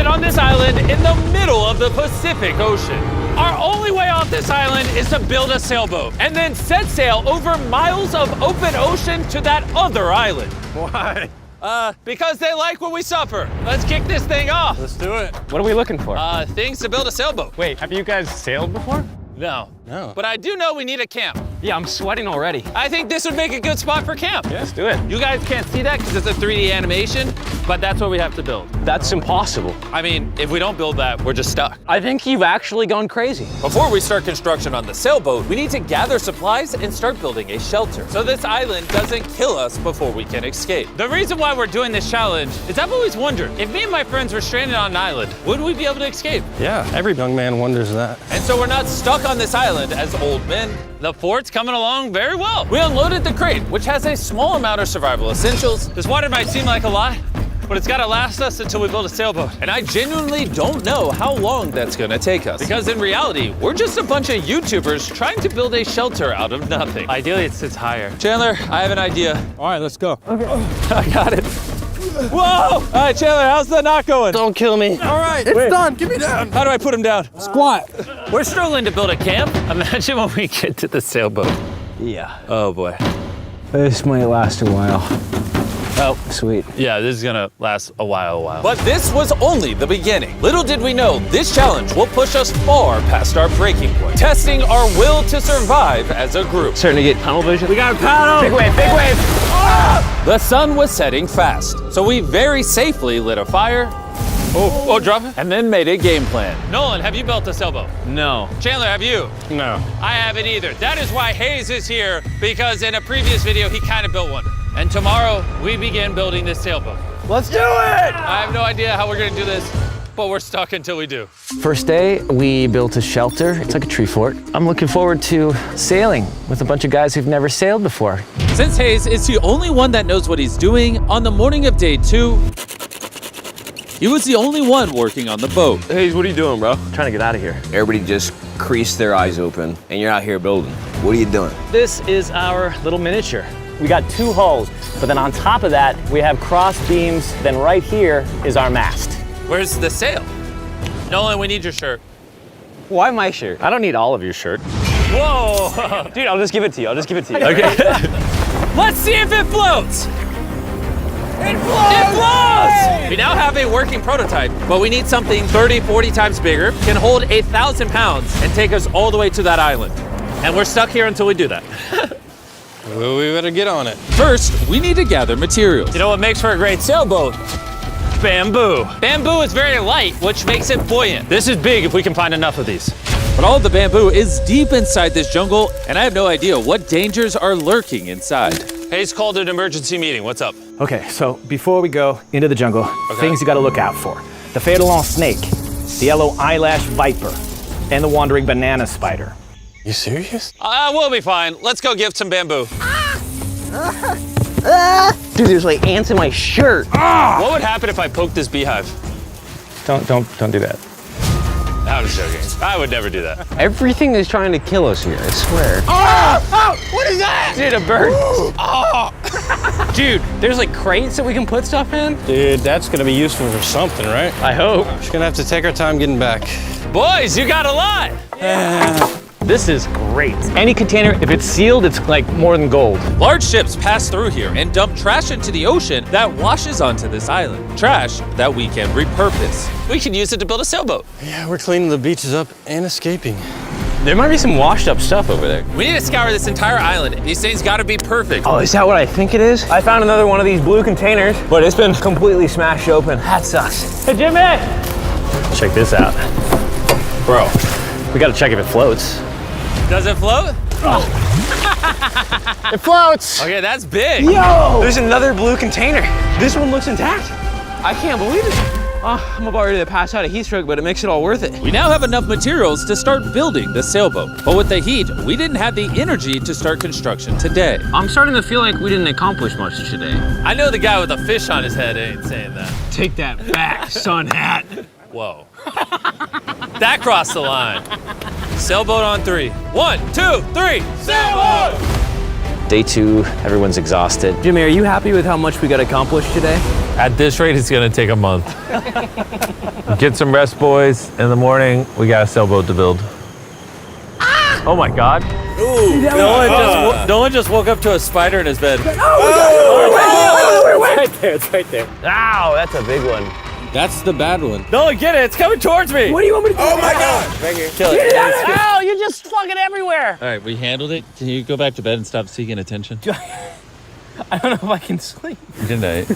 stranded on this island in the middle of the Pacific Ocean. Our only way off this island is to build a sailboat and then set sail over miles of open ocean to that other island. Why? Because they like what we suffer. Let's kick this thing off. Let's do it. What are we looking for? Things to build a sailboat. Wait, have you guys sailed before? No. No. But I do know we need a camp. Yeah, I'm sweating already. I think this would make a good spot for camp. Yeah, let's do it. You guys can't see that because it's a 3D animation, but that's what we have to build. That's impossible. I mean, if we don't build that, we're just stuck. I think you've actually gone crazy. Before we start construction on the sailboat, we need to gather supplies and start building a shelter so this island doesn't kill us before we can escape. The reason why we're doing this challenge is I've always wondered, if me and my friends were stranded on an island, would we be able to escape? Yeah, every young man wonders that. And so we're not stuck on this island as old men. The fort's coming along very well. We unloaded the crate, which has a small amount of survival essentials. This water might seem like a lot, but it's gotta last us until we build a sailboat. And I genuinely don't know how long that's gonna take us. Because in reality, we're just a bunch of YouTubers trying to build a shelter out of nothing. Ideally, it sits higher. Chandler, I have an idea. All right, let's go. Okay. I got it. Whoa! All right, Chandler, how's the knot going? Don't kill me. All right, it's done. Get me down. How do I put him down? Squat. We're struggling to build a camp. Imagine when we get to the sailboat. Yeah. Oh boy. This might last a while. Oh, sweet. Yeah, this is gonna last a while. But this was only the beginning. Little did we know, this challenge will push us far past our breaking point, testing our will to survive as a group. Starting to get tunnel vision. We got a paddle! Big wave, big wave! The sun was setting fast, so we very safely lit a fire. Oh, drop it. And then made a game plan. Nolan, have you built a sailboat? No. Chandler, have you? No. I haven't either. That is why Hayes is here, because in a previous video, he kind of built one. And tomorrow, we begin building this sailboat. Let's do it! I have no idea how we're gonna do this, but we're stuck until we do. First day, we built a shelter. It's like a tree fort. I'm looking forward to sailing with a bunch of guys who've never sailed before. Since Hayes is the only one that knows what he's doing, on the morning of day 2, he was the only one working on the boat. Hayes, what are you doing, bro? I'm trying to get out of here. Everybody just creased their eyes open, and you're out here building. What are you doing? This is our little miniature. We got 2 hulls, but then on top of that, we have cross beams. Then right here is our mast. Where's the sail? Nolan, we need your shirt. Why my shirt? I don't need all of your shirt. Whoa! Dude, I'll just give it to you. Okay. Let's see if it floats. It floats! It floats! We now have a working prototype, but we need something 30, 40 times bigger, can hold 1,000 pounds, and take us all the way to that island. And we're stuck here until we do that. Well, we better get on it. First, we need to gather materials. You know what makes for a great sailboat? Bamboo. Bamboo is very light, which makes it buoyant. This is big if we can find enough of these. But all of the bamboo is deep inside this jungle, and I have no idea what dangers are lurking inside. Hayes called an emergency meeting. What's up? Okay, so before we go into the jungle, things you gotta look out for. The fatal snake, the yellow eyelash viper, and the wandering banana spider. You serious? We'll be fine. Let's go give some bamboo. Dude, there's like ants in my shirt. What would happen if I poked this beehive? Don't do that. I was joking. I would never do that. Everything is trying to kill us here, I swear. What is that? Dude, a bird. Dude, there's like crates that we can put stuff in? Dude, that's gonna be useful for something, right? I hope. Just gonna have to take our time getting back. Boys, you got a lot. This is great. Any container, if it's sealed, it's like more than gold. Large ships pass through here and dump trash into the ocean that washes onto this island. Trash that we can repurpose. We can use it to build a sailboat. Yeah, we're cleaning the beaches up and escaping. There might be some washed up stuff over there. We need to scour this entire island. These things gotta be perfect. Oh, is that what I think it is? I found another one of these blue containers, but it's been completely smashed open. That sucks. Hey, Jimmy! Check this out. Bro, we gotta check if it floats. Does it float? It floats! Okay, that's big. Yo! There's another blue container. This one looks intact. I can't believe it. Oh, I'm about ready to pass out a heat stroke, but it makes it all worth it. We now have enough materials to start building the sailboat. But with the heat, we didn't have the energy to start construction today. I'm starting to feel like we didn't accomplish much today. I know the guy with a fish on his head ain't saying that. Take that back, sun hat. Whoa. That crossed the line. Sailboat on 3. 1, 2, 3, sailboat! Day 2, everyone's exhausted. Jimmy, are you happy with how much we got accomplished today? At this rate, it's gonna take a month. Get some rest, boys. In the morning, we got a sailboat to build. Oh my God. Ooh, No one just woke up to a spider in his bed. It's right there. Ow, that's a big one. That's the bad one. No, get it. It's coming towards me. What do you want me to do? oh my God. Right here. Kill it. Ow, you're just fucking everywhere. All right, we handled it. Can you go back to bed and stop seeking attention? I don't know if I can sleep. Good night.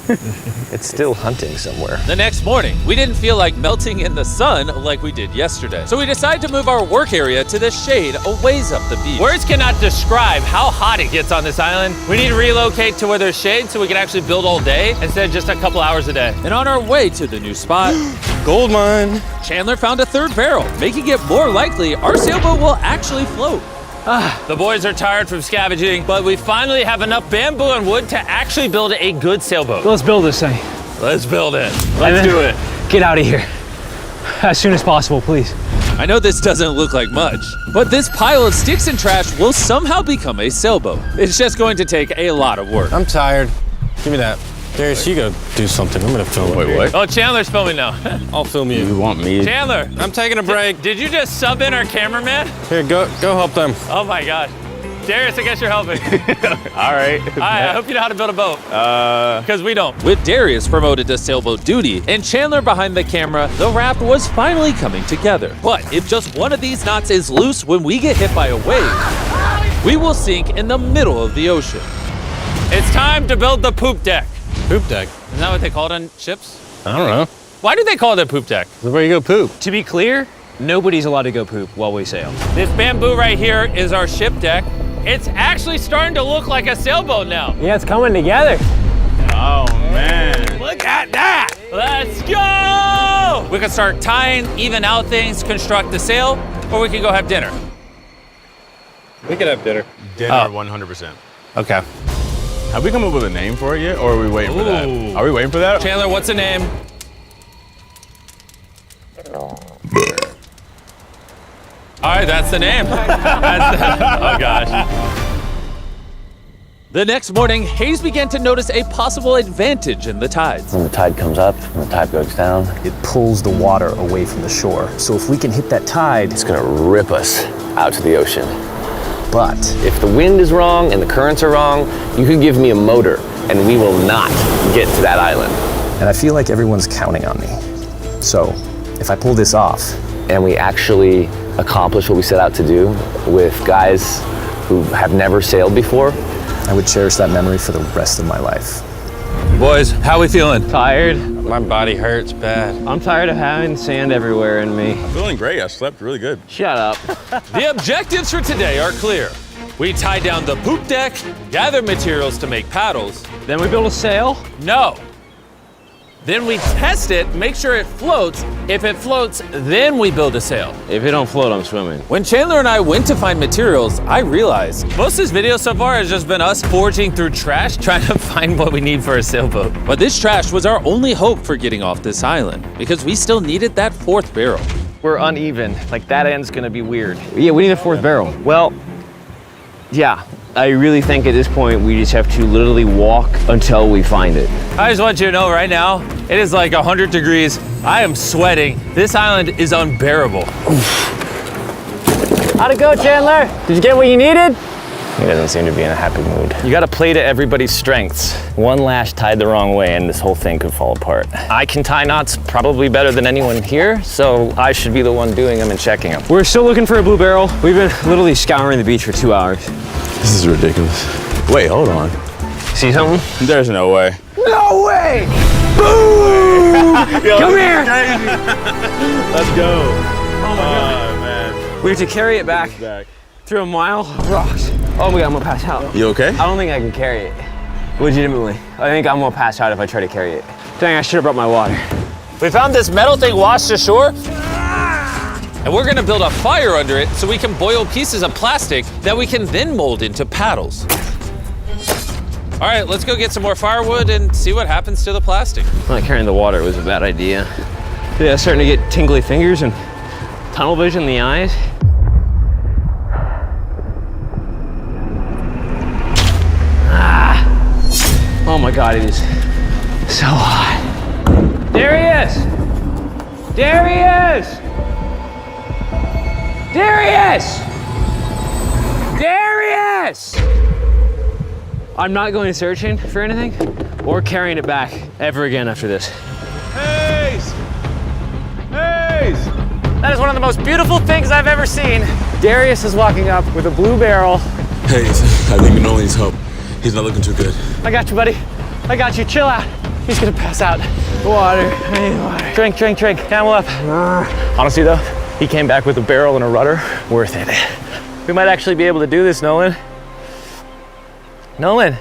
It's still hunting somewhere. The next morning, we didn't feel like melting in the sun like we did yesterday. So we decided to move our work area to the shade a ways up the beach. Words cannot describe how hot it gets on this island. We need to relocate to where there's shade so we can actually build all day instead of just a couple hours a day. And on our way to the new spot, Gold mine. Chandler found a third barrel, making it more likely our sailboat will actually float. The boys are tired from scavenging, but we finally have enough bamboo and wood to actually build a good sailboat. Let's build this thing. Let's build it. Let's do it. Get out of here. As soon as possible, please. I know this doesn't look like much, but this pile of sticks and trash will somehow become a sailboat. It's just going to take a lot of work. I'm tired. Give me that. Darius, you go do something. I'm gonna film. Wait, what? Oh, Chandler's filming now. I'll film you. You want me? Chandler, I'm taking a break. did you just sub in our cameraman? Here, go help them. Oh my God. Darius, I guess you're helping. All right. I hope you know how to build a boat. Because we don't. With Darius promoted to sailboat duty and Chandler behind the camera, the raft was finally coming together. But if just one of these knots is loose when we get hit by a wave, we will sink in the middle of the ocean. It's time to build the poop deck. Poop deck. Isn't that what they call it on ships? I don't know. Why do they call it a poop deck? This is where you go poop. To be clear, nobody's allowed to go poop while we sail. This bamboo right here is our ship deck. It's actually starting to look like a sailboat now. Yeah, it's coming together. Oh man. Look at that! Let's go! We can start tying, even out things, construct the sail, or we can go have dinner. We could have dinner. Dinner, 100%. Okay. Have we come up with a name for it yet, or are we waiting for that? Ooh. Are we waiting for that? Chandler, what's the name? All right, that's the name. Oh gosh. The next morning, Hayes began to notice a possible advantage in the tides. When the tide comes up and the tide goes down, It pulls the water away from the shore. So if we can hit that tide, it's gonna rip us out to the ocean. but If the wind is wrong and the currents are wrong, you could give me a motor and we will not get to that island. and I feel like everyone's counting on me. So if I pull this off, And we actually accomplish what we set out to do with guys who have never sailed before, I would cherish that memory for the rest of my life. Boys, how we feeling? Tired. My body hurts bad. I'm tired of having sand everywhere in me. Feeling great. I slept really good. Shut up. The objectives for today are clear. We tie down the poop deck, gather materials to make paddles. Then we build a sail. No. Then we test it, make sure it floats. If it floats, then we build a sail. If it don't float, I'm swimming. When Chandler and I went to find materials, I realized most of this video so far has just been us foraging through trash, trying to find what we need for a sailboat. But this trash was our only hope for getting off this island, because we still needed that fourth barrel. We're uneven. Like that end's gonna be weird. Yeah, we need a fourth barrel. Well, Yeah, I really think at this point we just have to literally walk until we find it. I just want you to know right now, it is like 100 degrees. I am sweating. This island is unbearable. How'd it go, Chandler? Did you get what you needed? he doesn't seem to be in a happy mood. You gotta play to everybody's strengths. One lash tied the wrong way and this whole thing could fall apart. I can tie knots probably better than anyone here, so I should be the one doing them and checking them. We're still looking for a blue barrel. We've been literally scouring the beach for 2 hours. This is ridiculous. Wait, hold on. See something? There's no way. No way! Boom! Come here! Let's go. Oh man. We have to carry it back through a mile of rocks. Oh my God, I'm gonna pass out. You okay? I don't think I can carry it. Legitimately. I think I'm gonna pass out if I try to carry it. Dang, I should have brought my water. We found this metal thing washed ashore, and we're gonna build a fire under it so we can boil pieces of plastic that we can then mold into paddles. All right, let's go get some more firewood and see what happens to the plastic. Not carrying the water was a bad idea. Yeah, starting to get tingly fingers and tunnel vision in the eyes. Oh my God, it is so hot. There he is! There he is! There he is! There he is! I'm not going searching for anything or carrying it back ever again after this. Hayes! Hayes! That is one of the most beautiful things I've ever seen. Darius is walking up with a blue barrel. Hayes, I think Nolan needs help. He's not looking too good. I got you, buddy. I got you. Chill out. He's gonna pass out. Water. I need water. Drink, drink, drink. Camel up. Honestly though, he came back with a barrel and a rudder. Worth it. We might actually be able to do this, Nolan. Nolan.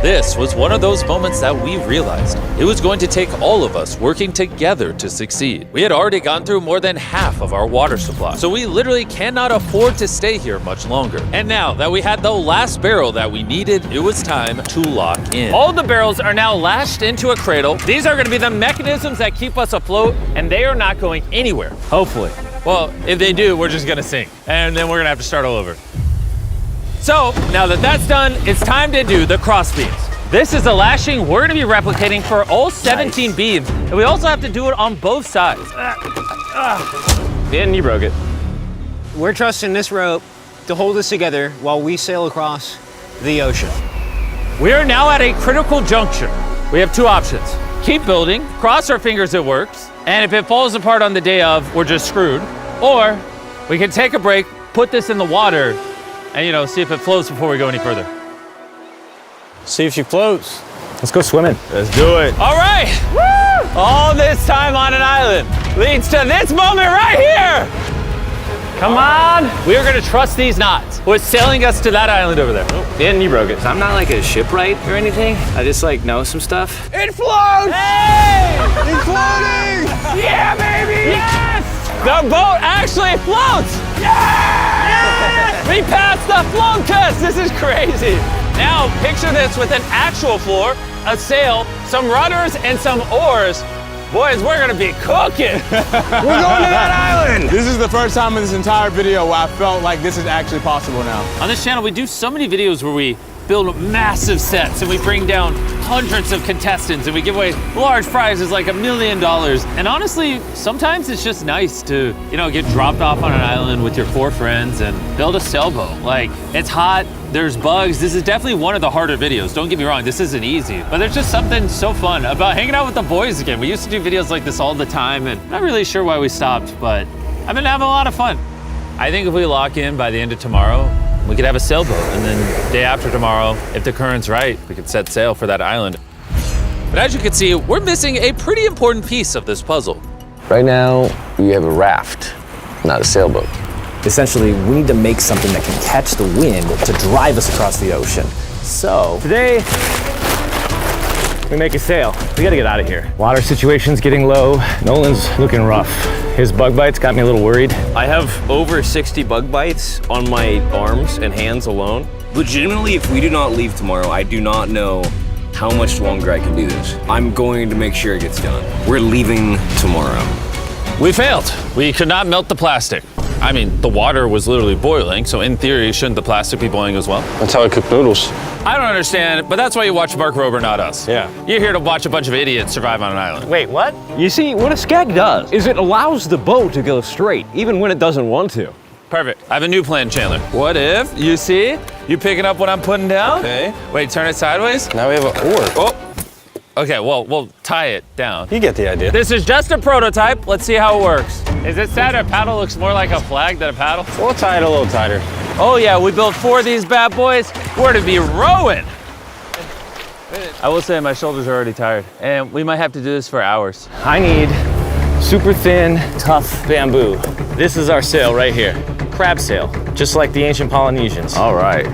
This was one of those moments that we realized it was going to take all of us working together to succeed. We had already gone through more than half of our water supply, so we literally cannot afford to stay here much longer. And now that we had the last barrel that we needed, it was time to lock in. All the barrels are now lashed into a cradle. These are going to be the mechanisms that keep us afloat, and they are not going anywhere. Hopefully. Well, if they do, we're just going to sink, and then we're going to have to start all over. So, now that that's done, it's time to do the cross beams. This is the lashing we're gonna be replicating for all 17 beams, and we also have to do it on both sides. And you broke it. We're trusting this rope to hold us together while we sail across the ocean. We are now at a critical juncture. We have two options. Keep building, cross our fingers it works, and if it falls apart on the day of, we're just screwed. Or we can take a break, put this in the water, and see if it floats before we go any further. See if she floats. Let's go swimming. Let's do it. All right, woo! All this time on an island leads to this moment right here. Come on. We are gonna trust these knots. We're sailing us to that island over there. And you broke it. I'm not like a shipwright or anything. I just know some stuff. It floats! Hey! It's floating! Yeah, baby! Yes! The boat actually floats! Yes! We passed the float test! This is crazy! Now, picture this with an actual floor, a sail, some rudders, and some oars. Boys, we're gonna be cooking! We're going to that island! This is the first time in this entire video where I felt like this is actually possible now. On this channel, we do so many videos where we build massive sets and we bring down hundreds of contestants and we give away large prizes like $1 million. And honestly, sometimes it's just nice to, get dropped off on an island with your 4 friends and build a sailboat. Like, it's hot, there's bugs. This is definitely one of the harder videos. Don't get me wrong, this isn't easy. But there's just something so fun about hanging out with the boys again. We used to do videos like this all the time and I'm not really sure why we stopped, but I've been having a lot of fun. I think if we lock in by the end of tomorrow, we could have a sailboat, and then day after tomorrow, if the current's right, we could set sail for that island. But as you can see, we're missing a pretty important piece of this puzzle. Right now, we have a raft, not a sailboat. Essentially, we need to make something that can catch the wind to drive us across the ocean. So, Today, we make a sail. We gotta get out of here. Water situation's getting low. Nolan's looking rough. His bug bites got me a little worried. I have over 60 bug bites on my arms and hands alone. Legitimately, if we do not leave tomorrow, I do not know how much longer I can do this. I'm going to make sure it gets done. We're leaving tomorrow. We failed. We could not melt the plastic. I mean, the water was literally boiling, so in theory, shouldn't the plastic be boiling as well? That's how I cook noodles. I don't understand, but that's why you watch Mark Rober, not us. Yeah. You're here to watch a bunch of idiots survive on an island. Wait, what? You see, what a skag does is it allows the boat to go straight, even when it doesn't want to. Perfect. I have a new plan, Chandler. What if, you see, you picking up what I'm putting down? Okay. Wait, turn it sideways? Now we have an oar. Oh. Okay, well, we'll tie it down. You get the idea. This is just a prototype. Let's see how it works. Is it sad a paddle looks more like a flag than a paddle? We'll tie it a little tighter. Oh yeah, we built 4 of these bad boys. We're to be rowing. I will say my shoulders are already tired, and we might have to do this for hours. I need super thin, tough bamboo. This is our sail right here. Crab sail, just like the ancient Polynesians. All right.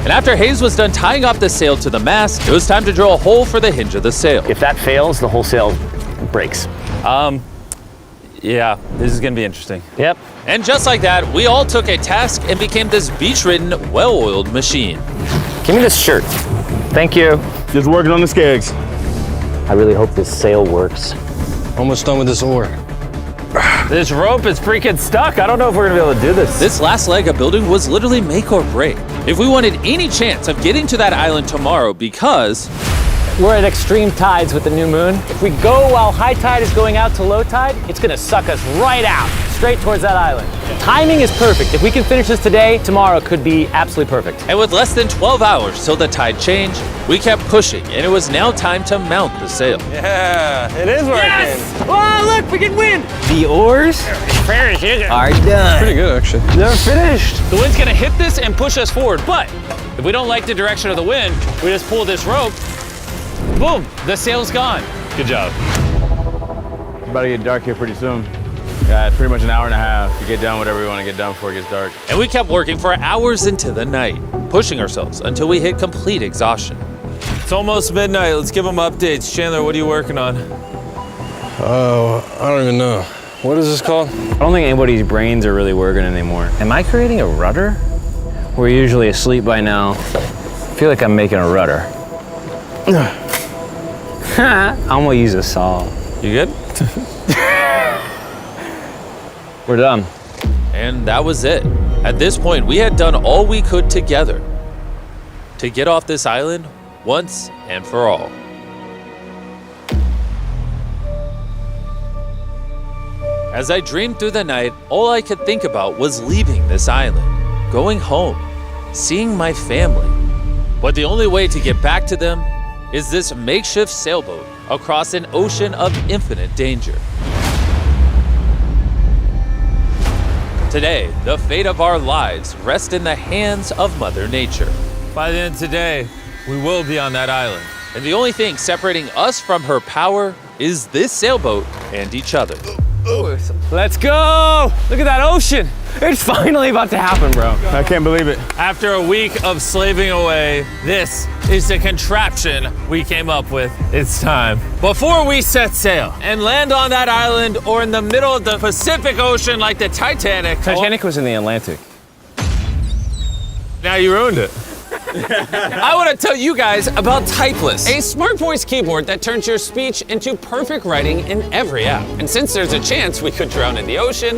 And after Hayes was done tying off the sail to the mast, it was time to drill a hole for the hinge of the sail. If that fails, the whole sail breaks. Yeah, this is gonna be interesting. Yep. And just like that, we all took a task and became this beach-ridden, well-oiled machine. Give me this shirt. Thank you. Just working on the skegs. I really hope this sail works. Almost done with this oar. This rope is freaking stuck. I don't know if we're gonna be able to do this. This last leg of building was literally make or break. If we wanted any chance of getting to that island tomorrow, because We're at extreme tides with the new moon. If we go while high tide is going out to low tide, it's gonna suck us right out, straight towards that island. Timing is perfect. If we can finish this today, tomorrow could be absolutely perfect. And with less than 12 hours till the tide changed, we kept pushing, and it was now time to mount the sail. Yeah, it is working. Yes! Oh, look, we can win! The oars are done. Pretty good, actually. They're finished. The wind's gonna hit this and push us forward, but if we don't like the direction of the wind, we just pull this rope, boom, the sail's gone. Good job. It's about to get dark here pretty soon. Yeah, it's pretty much an hour and a half to get done whatever we want to get done before it gets dark. And we kept working for hours into the night, pushing ourselves until we hit complete exhaustion. It's almost midnight. Let's give them updates. Chandler, what are you working on? Oh, I don't even know. What is this called? I don't think anybody's brains are really working anymore. Am I creating a rudder? We're usually asleep by now. I feel like I'm making a rudder. I'm gonna use a saw. You good? We're done. And that was it. At this point, we had done all we could together to get off this island once and for all. As I dreamed through the night, all I could think about was leaving this island, going home, seeing my family. But the only way to get back to them is this makeshift sailboat across an ocean of infinite danger. Today, the fate of our lives rests in the hands of Mother Nature. By the end of today, we will be on that island. And the only thing separating us from her power is this sailboat and each other. Let's go! Look at that ocean. It's finally about to happen, bro. I can't believe it. After a week of slaving away, this is the contraption we came up with. It's time. Before we set sail and land on that island or in the middle of the Pacific Ocean like the Titanic. Titanic was in the Atlantic. Now you ruined it. I want to tell you guys about Typeless, a smart voice keyboard that turns your speech into perfect writing in every app. And since there's a chance we could drown in the ocean,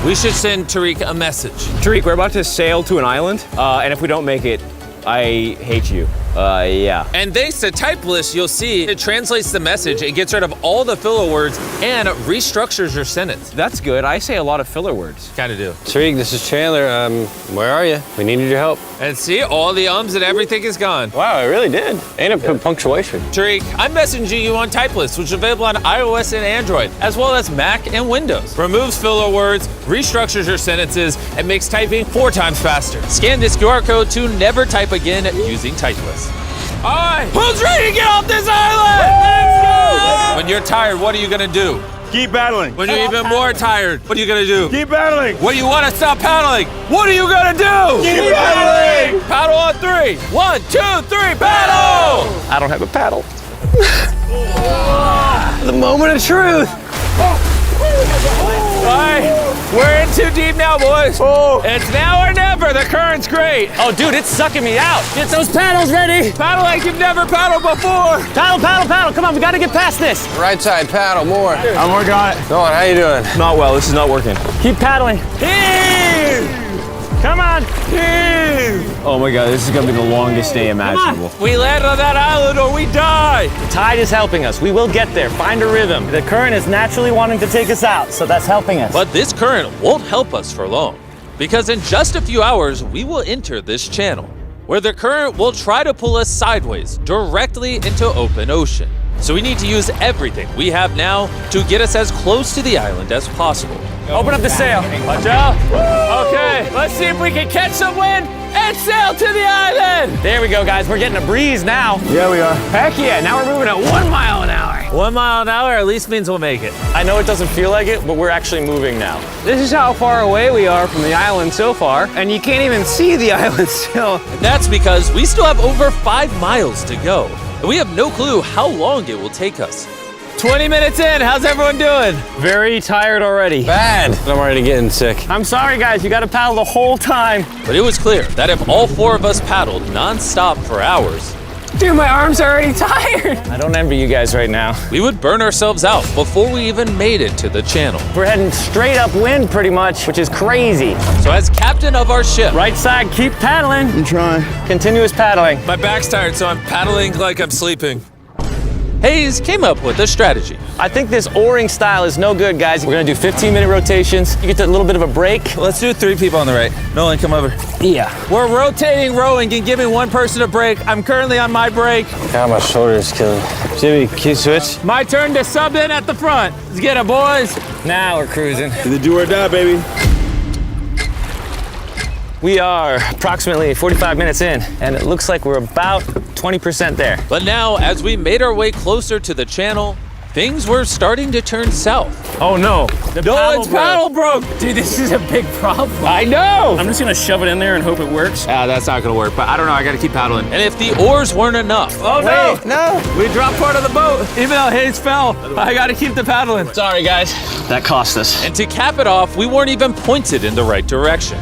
we should send Tariq a message. Tariq, we're about to sail to an island, and if we don't make it, I hate you. Yeah. And thanks to Typeless, you'll see it translates the message, it gets rid of all the filler words, and it restructures your sentence. That's good. I say a lot of filler words. Kinda do. Tariq, this is Chandler. Where are you? We needed your help. And see, all the ums and everything is gone. Wow, it really did. And a punctuation. Tariq, I'm messaging you on Typeless, which is available on iOS and Android, as well as Mac and Windows. Removes filler words, restructures your sentences, and makes typing 4 times faster. Scan this QR code to never type again using Typeless. All right, who's ready to get off this island? Let's go! When you're tired, what are you gonna do? Keep paddling. When you're even more tired, what are you gonna do? Keep paddling. When you wanna stop paddling, what are you gonna do? Keep paddling. Paddle on 3. 1, 2, 3, paddle! I don't have a paddle. The moment of truth. All right, we're in too deep now, boys. It's now or never. The current's great. Oh, dude, it's sucking me out. Get those paddles ready. Paddle like you've never paddled before. Paddle, paddle, paddle. Come on, we gotta get past this. Right side, paddle more. I'm working on it. Go on, how you doing? Not well. This is not working. Keep paddling. Come on. Oh my God, this is gonna be the longest day imaginable. We land on that island or we die. The tide is helping us. We will get there. Find a rhythm. The current is naturally wanting to take us out, so that's helping us. But this current won't help us for long, because in just a few hours, we will enter this channel, where the current will try to pull us sideways, directly into open ocean. So we need to use everything we have now to get us as close to the island as possible. Open up the sail. Watch out. Okay, let's see if we can catch some wind and sail to the island. There we go, guys. We're getting a breeze now. Yeah, we are. Heck yeah, now we're moving at 1 mile an hour. 1 mile an hour at least means we'll make it. I know it doesn't feel like it, but we're actually moving now. This is how far away we are from the island so far, and you can't even see the island still. And that's because we still have over 5 miles to go, and we have no clue how long it will take us. 20 minutes in, how's everyone doing? Very tired already. Bad. I'm already getting sick. I'm sorry, guys. You gotta paddle the whole time. But it was clear that if all 4 of us paddled non-stop for hours, Dude, my arms are already tired. I don't envy you guys right now. We would burn ourselves out before we even made it to the channel. We're heading straight upwind pretty much, which is crazy. So as captain of our ship, Right side, keep paddling. I'm trying. Continuous paddling. my back's tired, so I'm paddling like I'm sleeping. Hayes came up with a strategy. I think this oaring style is no good, guys. We're gonna do 15-minute rotations. You get a little bit of a break. Let's do 3 people on the right. Nolan, come over. Yeah. We're rotating rowing and giving one person a break. I'm currently on my break. God, my shoulder is killing. Jimmy, can you switch? My turn to sub in at the front. Let's get it, boys. Now we're cruising. Either do or die, baby. We are approximately 45 minutes in, and it looks like we're about 20% there. But now, as we made our way closer to the channel, things were starting to turn south. Oh no. The Paddle broke. Dude, this is a big problem. I know. I'm just gonna shove it in there and hope it works. That's not gonna work, but I don't know, I gotta keep paddling. And if the oars weren't enough. Oh no, no. We dropped part of the boat. Even though Hayes fell, I gotta keep the paddling. Sorry, guys. That cost us. And to cap it off, we weren't even pointed in the right direction.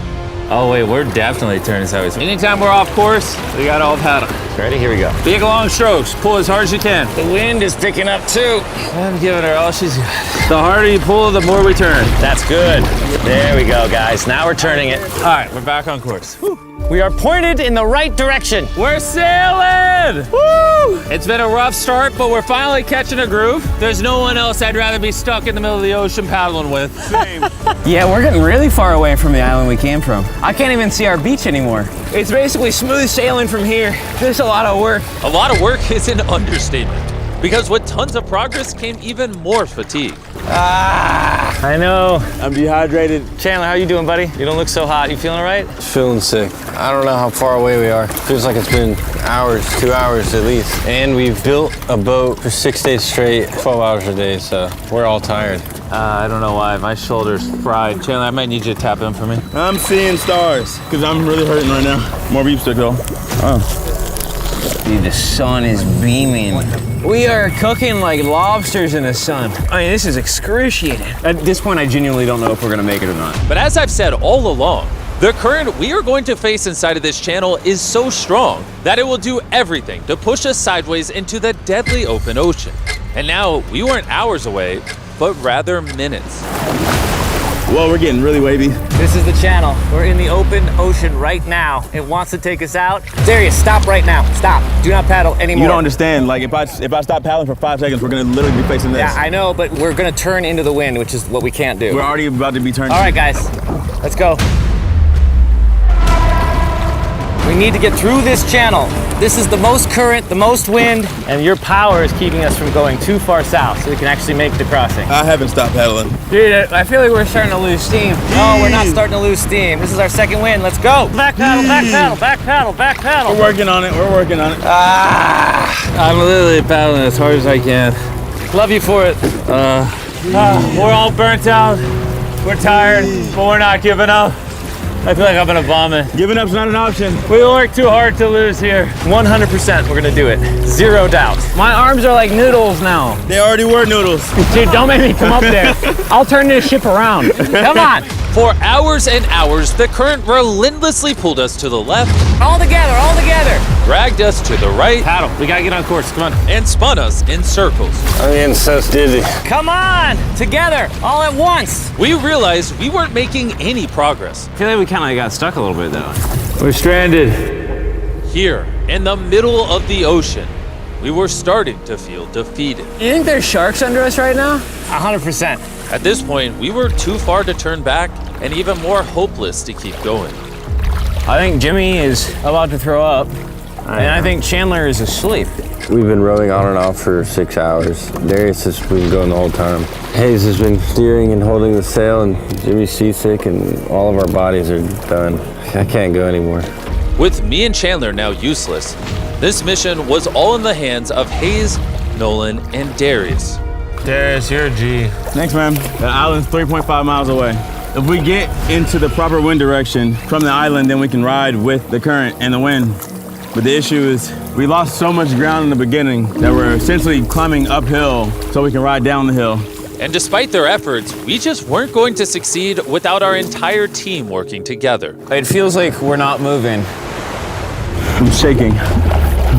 Oh wait, we're definitely turning sideways. Anytime we're off course, we gotta all paddle. Ready? Here we go. Big long strokes, pull as hard as you can. The wind is picking up too. I'm giving her all she's got. The harder you pull, the more we turn. That's good. There we go, guys. Now we're turning it. All right, we're back on course. We are pointed in the right direction. We're sailing! Woo! It's been a rough start, but we're finally catching a groove. There's no one else I'd rather be stuck in the middle of the ocean paddling with. Same. Yeah, we're getting really far away from the island we came from. I can't even see our beach anymore. It's basically smooth sailing from here. There's a lot of work. A lot of work is an understatement, because with tons of progress came even more fatigue. I know. I'm dehydrated. Chandler, how you doing, buddy? You don't look so hot. You feeling all right? Feeling sick. I don't know how far away we are. Feels like it's been hours, 2 hours at least. And we've built a boat for 6 days straight, 12 hours a day, so we're all tired. I don't know why, my shoulder's fried. Chandler, I might need you to tap in for me. I'm seeing stars because I'm really hurting right now. More beef stick though. Dude, the sun is beaming. We are cooking like lobsters in the sun. I mean, this is excruciating. At this point, I genuinely don't know if we're gonna make it or not. But as I've said all along, the current we are going to face inside of this channel is so strong that it will do everything to push us sideways into the deadly open ocean. And now we weren't hours away, but rather minutes. Well, we're getting really wavy. This is the channel. We're in the open ocean right now. It wants to take us out. Darius, stop right now. Stop. Do not paddle anymore. You don't understand. Like if I stop paddling for 5 seconds, we're gonna literally be facing this. Yeah, I know, but we're gonna turn into the wind, which is what we can't do. We're already about to be turning. All right, guys, let's go. We need to get through this channel. This is the most current, the most wind, and your power is keeping us from going too far south so we can actually make the crossing. I haven't stopped paddling. Dude, I feel like we're starting to lose steam. No, we're not starting to lose steam. This is our second wind. Let's go. Back paddle, back paddle, back paddle, back paddle. We're working on it. We're working on it. I'm literally paddling as hard as I can. Love you for it. We're all burnt out, we're tired, but we're not giving up. I feel like I'm gonna vomit. Giving up's not an option. We work too hard to lose here. 100% we're gonna do it. Zero doubt. My arms are like noodles now. They already were noodles. Dude, don't make me come up there. I'll turn this ship around. Come on. For hours and hours, the current relentlessly pulled us to the left, All together, all together. dragged us to the right, Paddle, we gotta get on course, come on. and spun us in circles. I'm getting so dizzy. Come on, together, all at once. We realized we weren't making any progress. I feel like we kind of got stuck a little bit though. We're stranded. Here, in the middle of the ocean, we were starting to feel defeated. You think there's sharks under us right now? 100%. At this point, we were too far to turn back and even more hopeless to keep going. I think Jimmy is about to throw up. And I think Chandler is asleep. We've been rowing on and off for 6 hours. Darius has been going the whole time. Hayes has been steering and holding the sail, and Jimmy's seasick, and all of our bodies are done. I can't go anymore. With me and Chandler now useless, this mission was all in the hands of Hayes, Nolan, and Darius. Darius, you're a G. Thanks, man. The island's 3.5 miles away. If we get into the proper wind direction from the island, then we can ride with the current and the wind. But the issue is we lost so much ground in the beginning that we're essentially climbing uphill so we can ride down the hill. And despite their efforts, we just weren't going to succeed without our entire team working together. It feels like we're not moving. I'm shaking.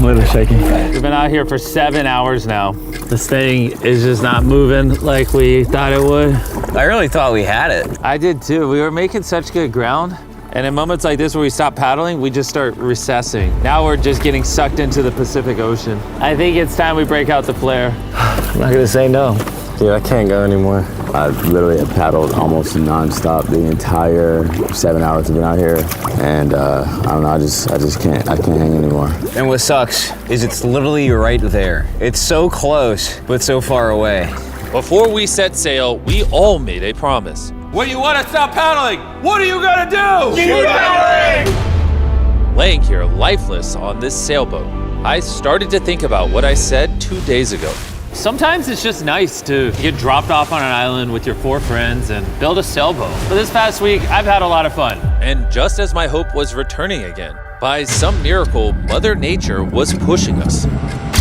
I'm a little shaky. We've been out here for 7 hours now. This thing is just not moving like we thought it would. I really thought we had it. I did too. We were making such good ground. And in moments like this where we stop paddling, we just start recessing. Now we're just getting sucked into the Pacific Ocean. I think it's time we break out the flare. I'm not gonna say no. Dude, I can't go anymore. I literally have paddled almost nonstop the entire 7 hours I've been out here. And I don't know, I just can't hang anymore. And what sucks is it's literally right there. It's so close, but so far away. Before we set sail, we all made a promise. When you want to stop paddling, what are you gonna do? Keep paddling! Laying here lifeless on this sailboat, I started to think about what I said 2 days ago. Sometimes it's just nice to get dropped off on an island with your 4 friends and build a sailboat. For this past week, I've had a lot of fun. And just as my hope was returning again, by some miracle, Mother Nature was pushing us.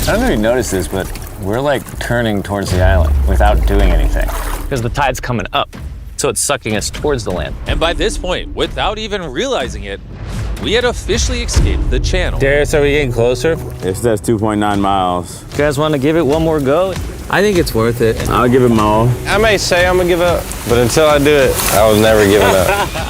I don't know if you noticed this, but we're like turning towards the island without doing anything. Because the tide's coming up, so it's sucking us towards the land. And by this point, without even realizing it, we had officially escaped the channel. Darius, are we getting closer? It says 2.9 miles. You guys want to give it one more go? I think it's worth it. I'll give it my all. I may say I'm gonna give up, but until I do it, I was never giving up.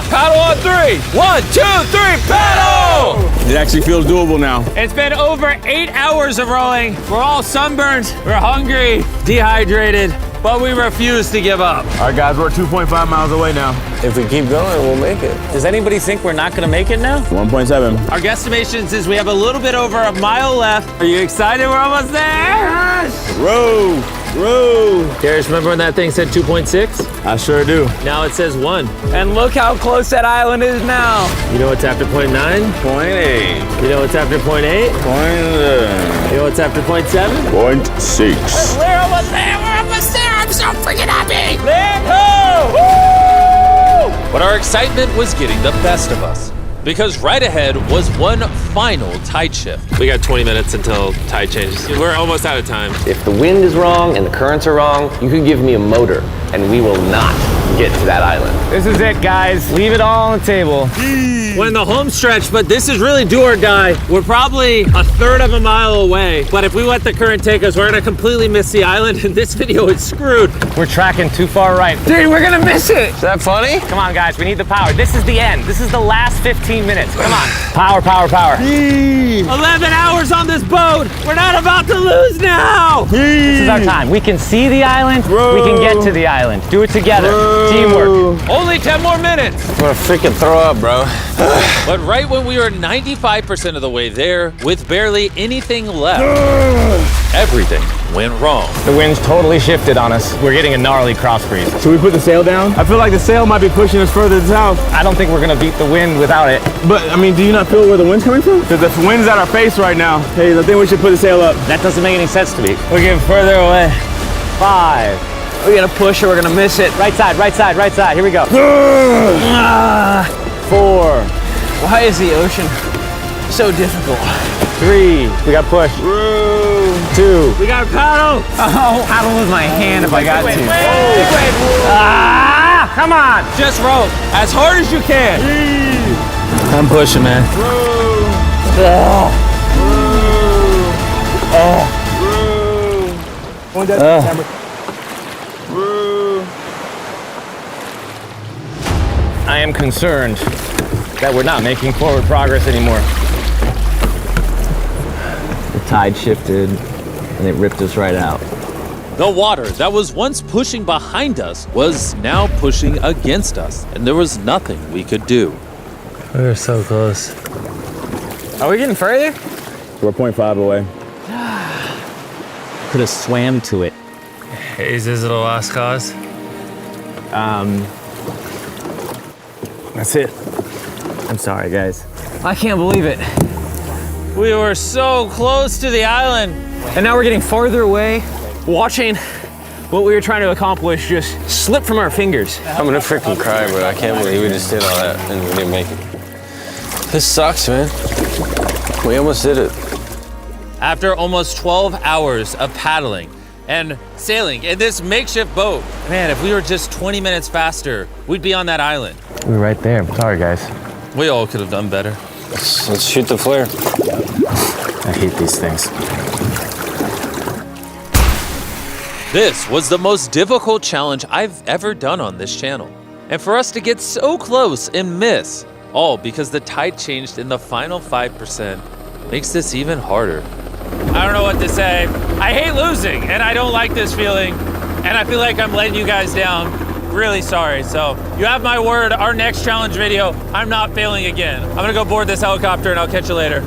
Paddle on 3. 1, 2, 3, paddle! It actually feels doable now. It's been over 8 hours of rowing. We're all sunburned, we're hungry, dehydrated, but we refuse to give up. All right, guys, we're 2.5 miles away now. If we keep going, we'll make it. Does anybody think we're not gonna make it now? 1.7. Our guesstimation is we have a little bit over a mile left. Are you excited? We're almost there. Yes! Row, row. Darius, remember when that thing said 2.6? I sure do. Now it says 1. And look how close that island is now. You know what's after 0.9? 0.8. You know what's after 0.8? You know what's after 0.7? 0.6. We're almost there. We're almost there. I'm so freaking happy. Let's go! But our excitement was getting the best of us, because right ahead was one final tide shift. We got 20 minutes until tide changes. We're almost out of time. If the wind is wrong and the currents are wrong, you could give me a motor and we will not get to that island. This is it, guys. Leave it all on the table. We're in the home stretch, but this is really do or die. We're probably a third of a mile away, but if we let the current take us, we're gonna completely miss the island, and this video is screwed. We're tracking too far right. Dude, we're gonna miss it. Is that funny? Come on, guys, we need the power. This is the end. This is the last 15 minutes. Come on. Power, power, power. 11 hours on this boat. We're not about to lose now. This is our time. We can see the island. We can get to the island. Do it together. Teamwork. Only 10 more minutes. I'm gonna freaking throw up, bro. But right when we were 95% of the way there, with barely anything left, everything went wrong. The wind's totally shifted on us. We're getting a gnarly cross breeze. Should we put the sail down? I feel like the sail might be pushing us further south. I don't think we're gonna beat the wind without it. But, I mean, do you not feel where the wind's coming from? Because the wind's at our face right now. Hey, I think we should put the sail up. That doesn't make any sense to me. We're getting further away. 5. We're gonna push or we're gonna miss it. Right side, right side, right side. Here we go. 4. Why is the ocean so difficult? 3. We got push. 2. We got a paddle. Oh, paddle with my hand if I got to. Come on. Just row as hard as you can. I'm pushing, man. I am concerned that we're not making forward progress anymore. The tide shifted and it ripped us right out. The water that was once pushing behind us was now pushing against us, and there was nothing we could do. We were so close. Are we getting further? We're 0.5 away. Could have swam to it. Is this a lost cause? That's it. I'm sorry, guys. I can't believe it. We were so close to the island. And now we're getting farther away, watching what we were trying to accomplish just slip from our fingers. I'm gonna freaking cry, bro. I can't believe we just did all that and we didn't make it. This sucks, man. We almost did it. After almost 12 hours of paddling and sailing in this makeshift boat, man, if we were just 20 minutes faster, we'd be on that island. We were right there. Sorry, guys. We all could have done better. Let's shoot the flare. I hate these things. This was the most difficult challenge I've ever done on this channel. And for us to get so close and miss, all because the tide changed in the final 5%, makes this even harder. I don't know what to say. I hate losing, and I don't like this feeling, and I feel like I'm letting you guys down. Really sorry. So you have my word, our next challenge video, I'm not failing again. I'm gonna go board this helicopter and I'll catch you later.